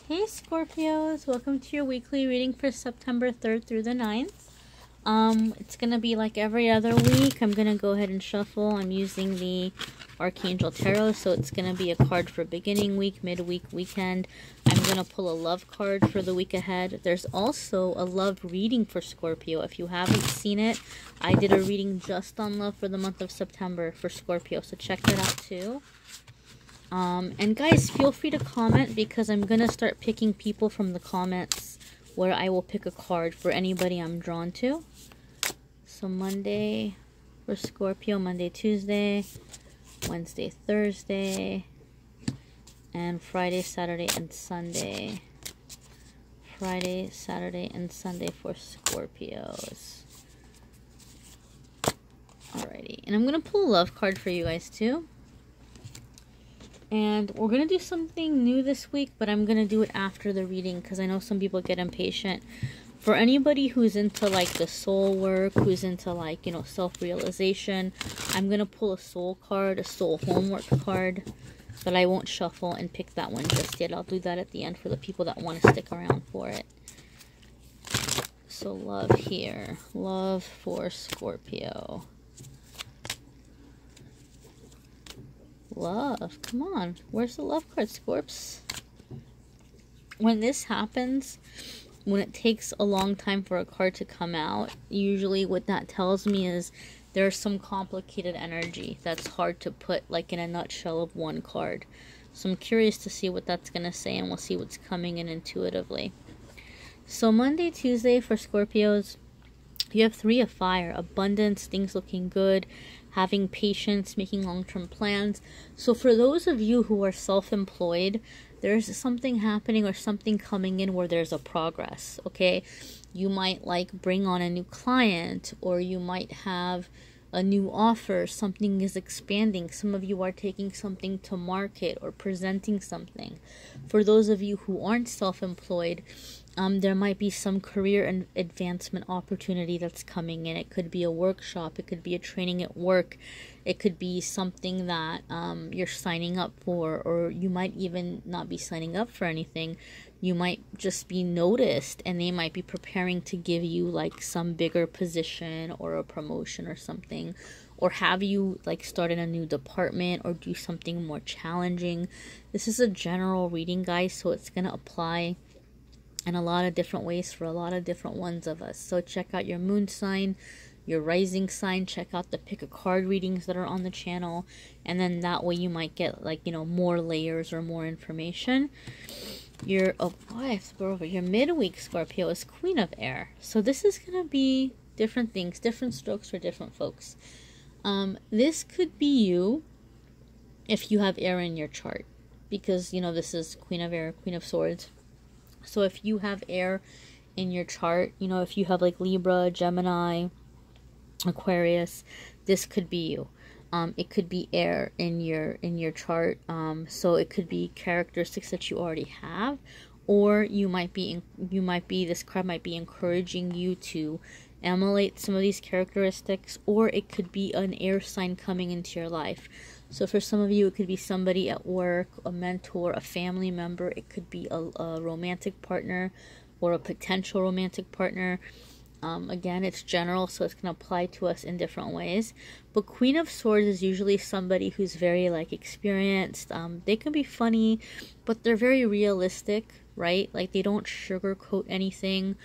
Hey Scorpios, welcome to your weekly reading for September 3rd through the 9th. It's going to be like every other week. I'm going to go ahead and shuffle. I'm using the Archangel Tarot, so it's going to be a card for beginning week, midweek, weekend. I'm going to pull a love card for the week ahead. There's also a love reading for Scorpio. If you haven't seen it, I did a reading just on love for the month of September for Scorpio, so check that out too. And guys, feel free to comment because I'm going to start picking people from the comments where I will pick a card for anybody I'm drawn to. So Monday for Scorpio, Monday, Tuesday, Wednesday, Thursday, and Friday, Saturday, and Sunday. Friday, Saturday, and Sunday for Scorpios. Alrighty, and I'm going to pull a love card for you guys too. And we're going to do something new this week, but I'm going to do it after the reading because I know some people get impatient. For anybody who's into like the soul work, who's into like, you know, self-realization, I'm going to pull a soul card, a soul homework card, but I won't shuffle and pick that one just yet. I'll do that at the end for the people that want to stick around for it. So love here. Love for Scorpio. Love, come on, where's the love card, Scorps? When this happens, when it takes a long time for a card to come out, usually what that tells me is there's some complicated energy that's hard to put like in a nutshell of one card. So I'm curious to see what that's going to say, and we'll see what's coming in intuitively. So Monday, Tuesday for Scorpios, you have 3 of fire, abundance, things looking good, having patience, making long-term plans. So for those of you who are self-employed, there's something happening or something coming in where there's a progress, okay? You might like bring on a new client, or you might have a new offer. Something is expanding. Some of you are taking something to market or presenting something. For those of you who aren't self-employed, there might be some career and advancement opportunity that's coming in. It could be a workshop. It could be a training at work. It could be something that you're signing up for, or you might even not be signing up for anything. You might just be noticed, and they might be preparing to give you like some bigger position or a promotion or something, or have you like started a new department or do something more challenging. This is a general reading, guys, so it's going to apply in a lot of different ways for a lot of different ones of us. So check out your moon sign, your rising sign, check out the pick a card readings that are on the channel, and then that way you might get like, you know, more layers or more information. Your your midweek Scorpio is Queen of Air. So this is going to be different things, different strokes for different folks. This could be you if you have air in your chart, because, you know, this is Queen of Air, Queen of Swords. So if you have air in your chart, you know, if you have like Libra, Gemini, Aquarius, this could be you. It could be air in your chart. So it could be characteristics that you already have, or this card might be encouraging you to emulate some of these characteristics, or it could be an air sign coming into your life. So for some of you, it could be somebody at work, a mentor, a family member. It could be a romantic partner or a potential romantic partner. Again, it's general, so it's going to apply to us in different ways. But Queen of Swords is usually somebody who's very like experienced. They can be funny, but they're very realistic, right? Like they don't sugarcoat anything.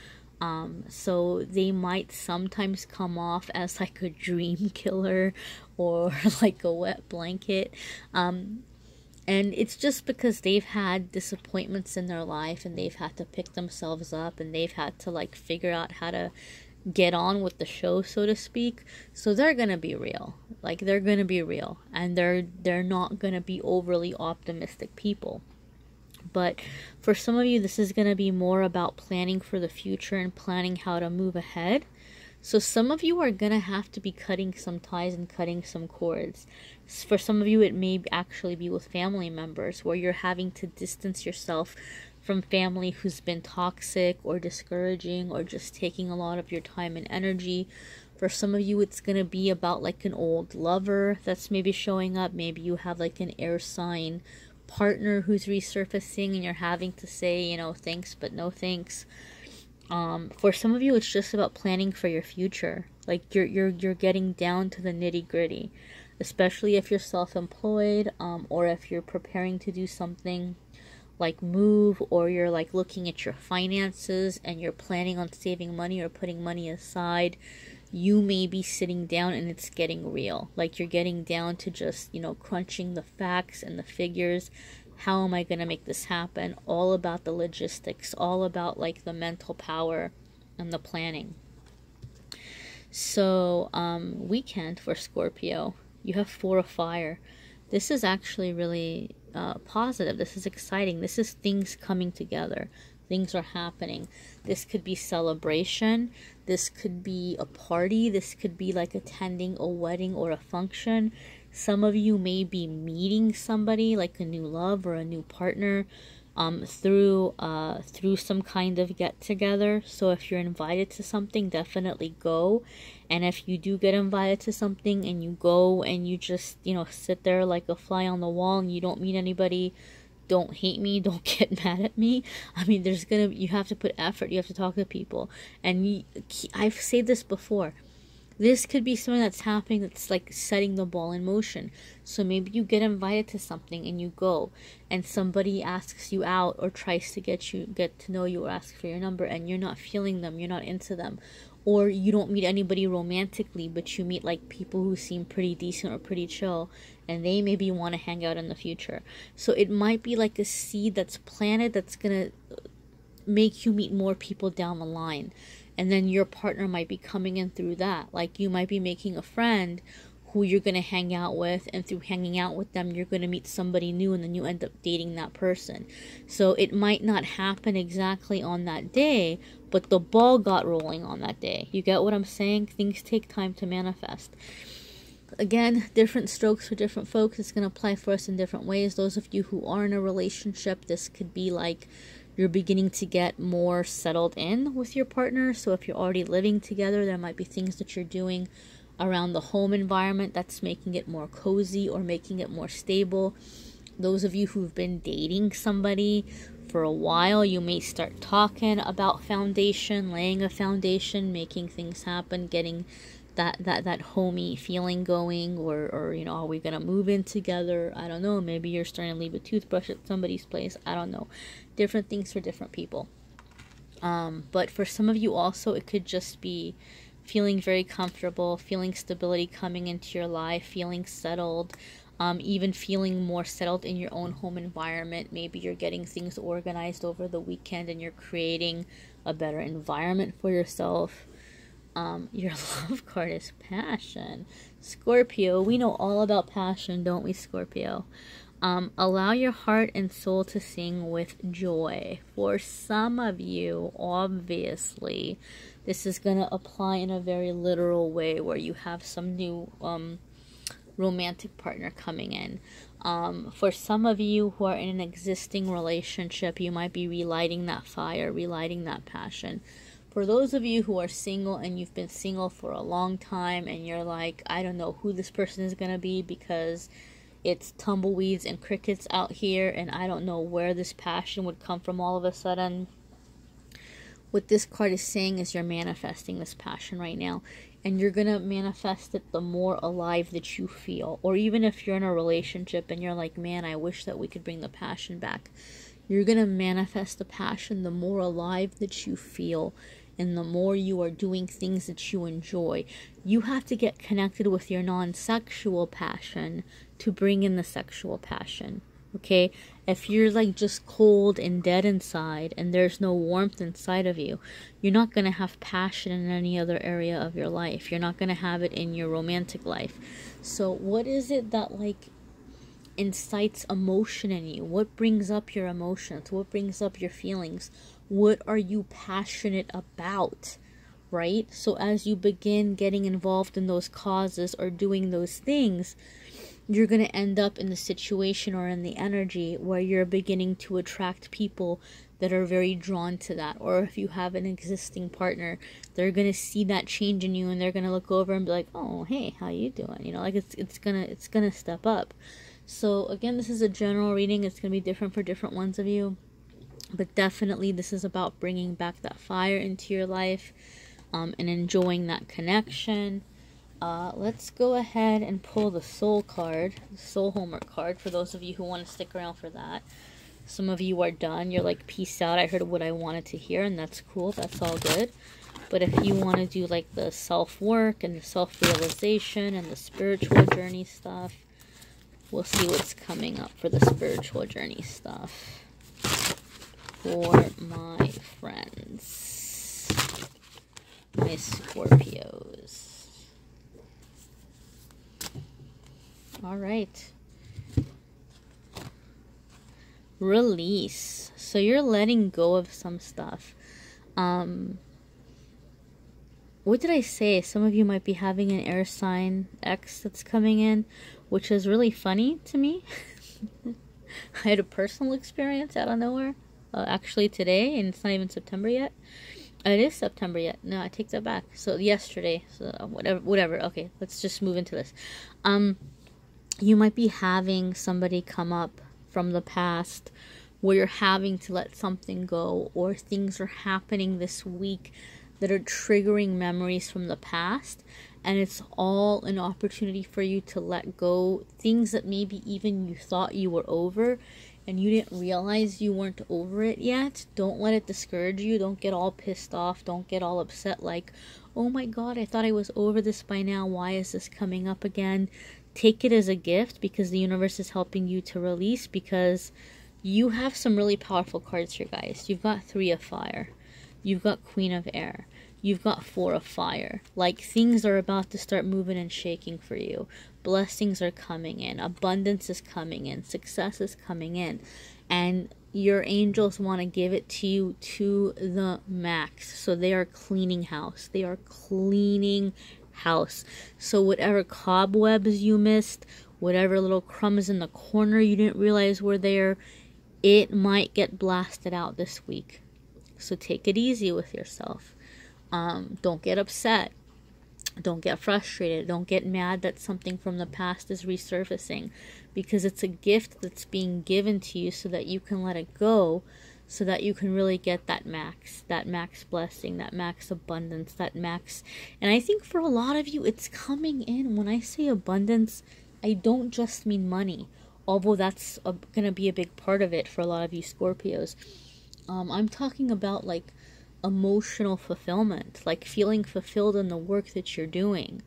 So they might sometimes come off as like a dream killer or like a wet blanket. And it's just because they've had disappointments in their life, and they've had to pick themselves up, and they've had to like figure out how to get on with the show, so to speak. So they're gonna be real. Like they're gonna be real, and they're not gonna be overly optimistic people. But for some of you, this is going to be more about planning for the future and planning how to move ahead. So some of you are going to have to be cutting some ties and cutting some cords. For some of you, it may actually be with family members, where you're having to distance yourself from family who's been toxic or discouraging or just taking a lot of your time and energy. For some of you, it's going to be about like an old lover that's maybe showing up. Maybe you have like an air sign partner who's resurfacing and you're having to say, you know, thanks but no thanks. For some of you, it's just about planning for your future. Like you're getting down to the nitty-gritty, especially if you're self-employed, or if you're preparing to do something like move, or you're like looking at your finances and you're planning on saving money or putting money aside. You may be sitting down and it's getting real. Like you're getting down to just, you know, crunching the facts and the figures. How am I going to make this happen? All about the logistics, all about like the mental power and the planning. So, weekend for Scorpio, you have 4 of fire. This is actually really positive. This is exciting. This is things coming together. Things are happening. This could be celebration. This could be a party. This could be like attending a wedding or a function. Some of you may be meeting somebody, like a new love or a new partner, through some kind of get together. So if you're invited to something, definitely go. And if you do get invited to something and you go and you just, you know, sit there like a fly on the wall and you don't meet anybody, don't hate me, don't get mad at me. I mean, you have to put effort, you have to talk to people. And I've said this before. This could be something that's happening that's like setting the ball in motion. So maybe you get invited to something and you go, and somebody asks you out or tries to get to know you or ask for your number, and you're not feeling them, you're not into them. Or you don't meet anybody romantically, but you meet like people who seem pretty decent or pretty chill, and they maybe want to hang out in the future. So it might be like a seed that's planted that's gonna make you meet more people down the line. And then your partner might be coming in through that. Like you might be making a friend who you're going to hang out with, and through hanging out with them, you're going to meet somebody new, and then you end up dating that person. So it might not happen exactly on that day, but the ball got rolling on that day. You get what I'm saying? Things take time to manifest. Again, different strokes for different folks. It's going to apply for us in different ways. Those of you who are in a relationship, this could be like you're beginning to get more settled in with your partner. So if you're already living together, there might be things that you're doing around the home environment that's making it more cozy or making it more stable. Those of you who've been dating somebody for a while, you may start talking about foundation, laying a foundation, making things happen, getting that homey feeling going, or you know, are we gonna move in together? I don't know. Maybe you're starting to leave a toothbrush at somebody's place. I don't know. Different things for different people. But for some of you also, it could just be feeling very comfortable, feeling stability coming into your life, feeling settled, even feeling more settled in your own home environment. Maybe you're getting things organized over the weekend and you're creating a better environment for yourself. Your love card is passion. Scorpio, we know all about passion, don't we, Scorpio? Allow your heart and soul to sing with joy. For some of you, obviously, this is going to apply in a very literal way where you have some new romantic partner coming in. For some of you who are in an existing relationship, you might be relighting that fire, relighting that passion. For those of you who are single and you've been single for a long time and you're like, I don't know who this person is going to be because it's tumbleweeds and crickets out here and I don't know where this passion would come from all of a sudden. What this card is saying is you're manifesting this passion right now, and you're going to manifest it the more alive that you feel. Or even if you're in a relationship and you're like, man, I wish that we could bring the passion back. You're going to manifest the passion the more alive that you feel, and the more you are doing things that you enjoy. You have to get connected with your non-sexual passion to bring in the sexual passion. Okay? If you're like just cold and dead inside and there's no warmth inside of you, you're not going to have passion in any other area of your life. You're not going to have it in your romantic life. So what is it that like incites emotion in you? What brings up your emotions? What brings up your feelings? What are you passionate about? Right? So as you begin getting involved in those causes or doing those things, you're going to end up in the situation or in the energy where you're beginning to attract people that are very drawn to that. Or if you have an existing partner, they're going to see that change in you and they're going to look over and be like, oh, hey, how you doing? You know, like it's going to step up. So again, this is a general reading. It's going to be different for different ones of you. But definitely this is about bringing back that fire into your life, and enjoying that connection. Let's go ahead and pull the soul card, the soul homework card, for those of you who want to stick around for that. Some of you are done. You're like, peace out. I heard what I wanted to hear, and that's cool. That's all good. But if you want to do like the self-work and the self-realization and the spiritual journey stuff, we'll see what's coming up for the spiritual journey stuff for my friends, my Scorpios. All right. Release. So you're letting go of some stuff. What did I say? Some of you might be having an air sign X that's coming in, which is really funny to me. I had a personal experience out of nowhere. Actually today, and it's not even September yet. It is September yet. No, I take that back. So yesterday. So whatever. Okay, let's just move into this. You might be having somebody come up from the past where you're having to let something go, or things are happening this week that are triggering memories from the past, and it's all an opportunity for you to let go things that maybe even you thought you were over and you didn't realize you weren't over it yet. Don't let it discourage you. Don't get all pissed off. Don't get all upset like, oh my god, I thought I was over this by now. Why is this coming up again? Take it as a gift, because the universe is helping you to release, because you have some really powerful cards here, guys. You've got 3 of Fire. You've got Queen of Air. You've got 4 of Fire. Like, things are about to start moving and shaking for you. Blessings are coming in. Abundance is coming in. Success is coming in. And your angels want to give it to you to the max. So they are cleaning house. They are cleaning house. So whatever cobwebs you missed, whatever little crumbs in the corner you didn't realize were there, it might get blasted out this week. So take it easy with yourself. Don't get upset. Don't get frustrated. Don't get mad that something from the past is resurfacing, because it's a gift that's being given to you so that you can let it go, so that you can really get that max blessing, that max abundance, that max. And I think for a lot of you, it's coming in. When I say abundance, I don't just mean money, although that's going to be a big part of it for a lot of you Scorpios. I'm talking about like emotional fulfillment, like feeling fulfilled in the work that you're doing.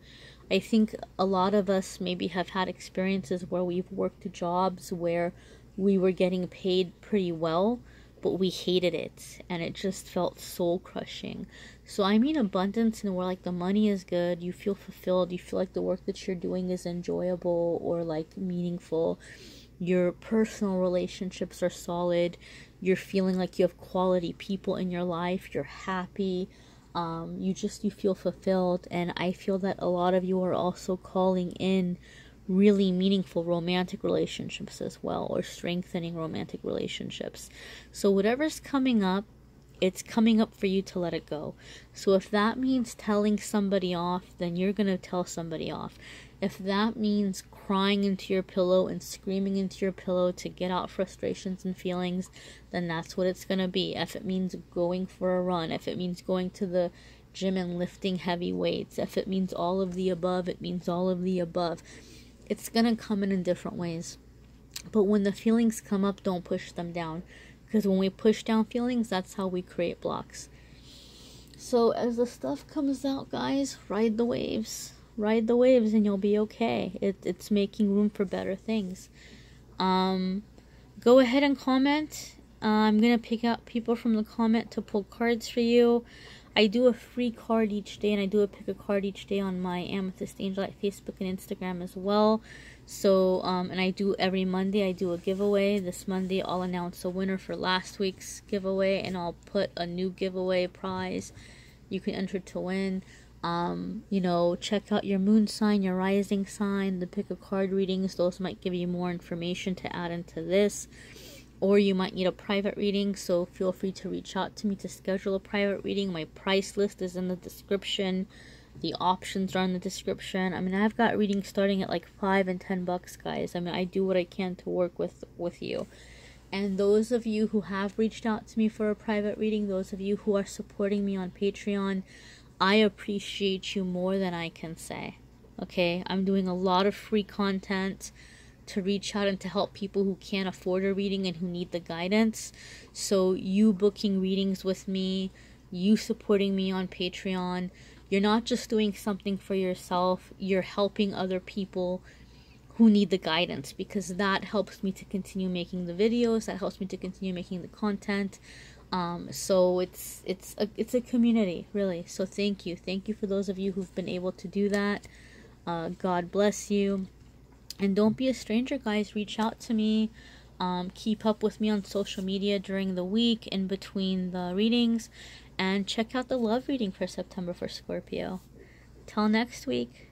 I think a lot of us maybe have had experiences where we've worked jobs where we were getting paid pretty well, but we hated it and it just felt soul crushing. So I mean abundance, and where like the money is good, you feel fulfilled, you feel like the work that you're doing is enjoyable or like meaningful. Your personal relationships are solid. You're feeling like you have quality people in your life. You're happy. You feel fulfilled. And I feel that a lot of you are also calling in really meaningful romantic relationships as well, or strengthening romantic relationships. So whatever's coming up, it's coming up for you to let it go. So if that means telling somebody off, then you're going to tell somebody off. If that means crying into your pillow and screaming into your pillow to get out frustrations and feelings, then that's what it's going to be. If it means going for a run, if it means going to the gym and lifting heavy weights, if it means all of the above, it means all of the above. It's going to come in different ways. But when the feelings come up, don't push them down. Because when we push down feelings, that's how we create blocks. So as the stuff comes out, guys, ride the waves. Ride the waves and you'll be okay. It's making room for better things. Go ahead and comment. I'm going to pick out people from the comment to pull cards for you. I do a free card each day, and I do a pick a card each day on my AmethystAngelLight Facebook and Instagram as well. So, and I do every Monday, I do a giveaway. This Monday, I'll announce a winner for last week's giveaway, and I'll put a new giveaway prize you can enter to win. Check out your moon sign, your rising sign, the pick a card readings. Those might give you more information to add into this. Or you might need a private reading, so feel free to reach out to me to schedule a private reading. My price list is in the description. The options are in the description. I mean, I've got readings starting at like $5 and $10, guys. I mean, I do what I can to work with you. And those of you who have reached out to me for a private reading, those of you who are supporting me on Patreon, I appreciate you more than I can say. Okay? I'm doing a lot of free content to reach out and to help people who can't afford a reading and who need the guidance. So you booking readings with me, you supporting me on Patreon, you're not just doing something for yourself, you're helping other people who need the guidance, because that helps me to continue making the videos, that helps me to continue making the content. So it's a community, really. So thank you for those of you who've been able to do that. God bless you, and don't be a stranger, guys. Reach out to me. Keep up with me on social media during the week in between the readings, and check out the love reading for September for Scorpio. Till next week.